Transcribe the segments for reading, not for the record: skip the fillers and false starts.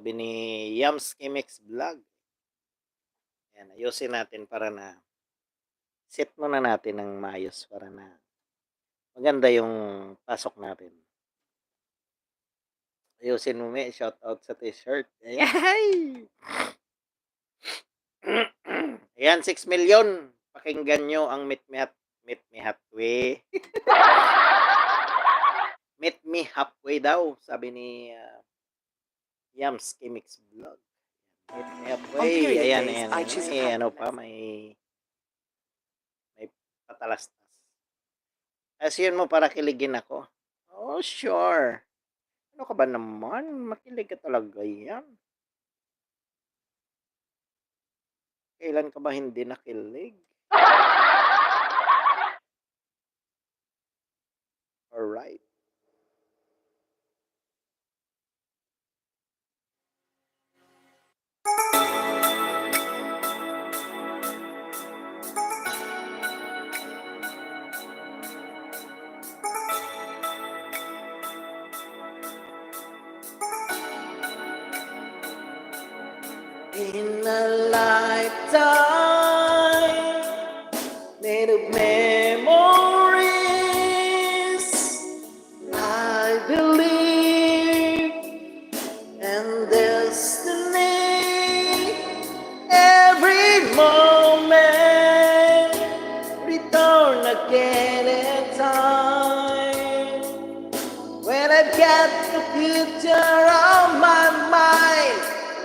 Sabi ni Yams Kimix Vlog. Ayan, ayusin natin para na set muna natin ng maayos para na maganda yung pasok natin. Ayusin mo, may shout out sa t-shirt. Ayay! Ayan, 6 million. Pakinggan nyo ang Meet Me Halfway. Meet Me Halfway daw, sabi ni Yams Kimix Vlog. Meet Me Halfway. Ayan. May ano pa, may patalastas. Asin mo para kiligin ako. Oh, sure. Ano ka ba naman? Makilig ka talaga yan. Kailan ka ba hindi nakilig? Alright. In a lifetime made of memories, I believe in destiny. Every moment return again in time. When I get the future on my mind,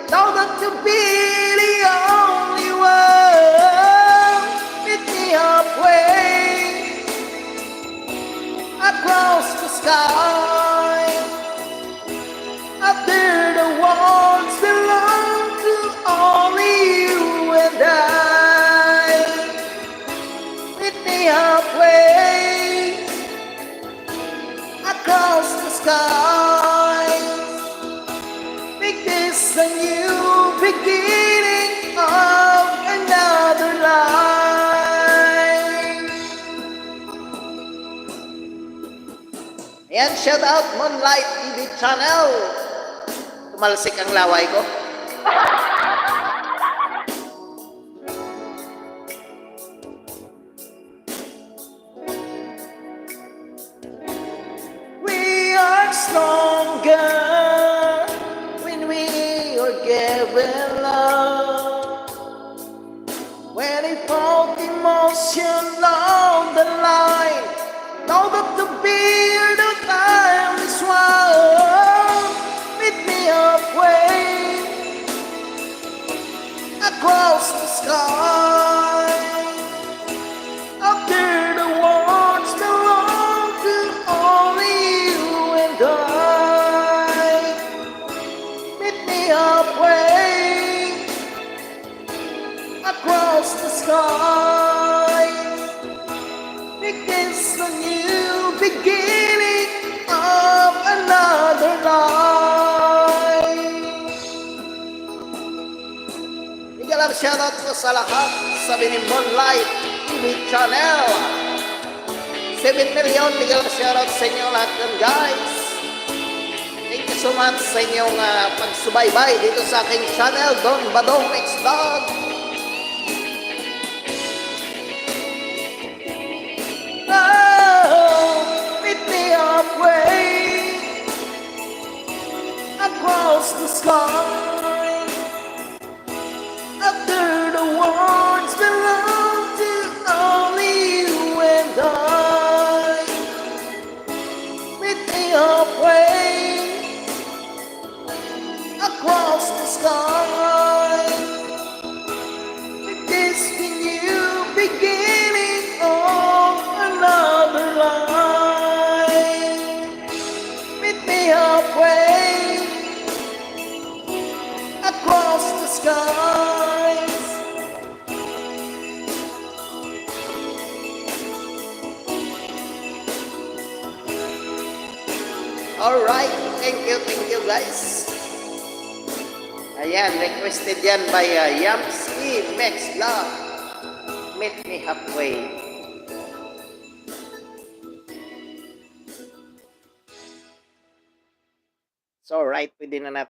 know that to be the only one. Meet me halfway across the sky. After the worlds belong to only you and I. Meet me halfway across the sky. Make this a new beginning of another life. Ayan, shout out Moonlight TV channel. Tumalsik ang laway ko. We are stronger given love. When it felt emotion on the line, know that to be the time is one. Meet me halfway across the sky. After the words belong to only you and I. Meet me halfway across the sky. Make this a new beginning of another life. Igalang shoutout ko sa lahat, sabi ni Moonlight TV channel. 7 million, igalang shoutout sa inyo lahat ng guys. Thank you so much sa inyong pagsubaybay dito sa aking channel, Don Badong X Vlog. Oh, meet me halfway across the sky. After the worlds belong to only you and I. Meet me halfway across the sky. This new beginning of another life. Meet me halfway across the skies. Alright, thank you guys. Ayan, requested yan by Yams Kimix Vlog. Meet me halfway. So, right, pwede na natin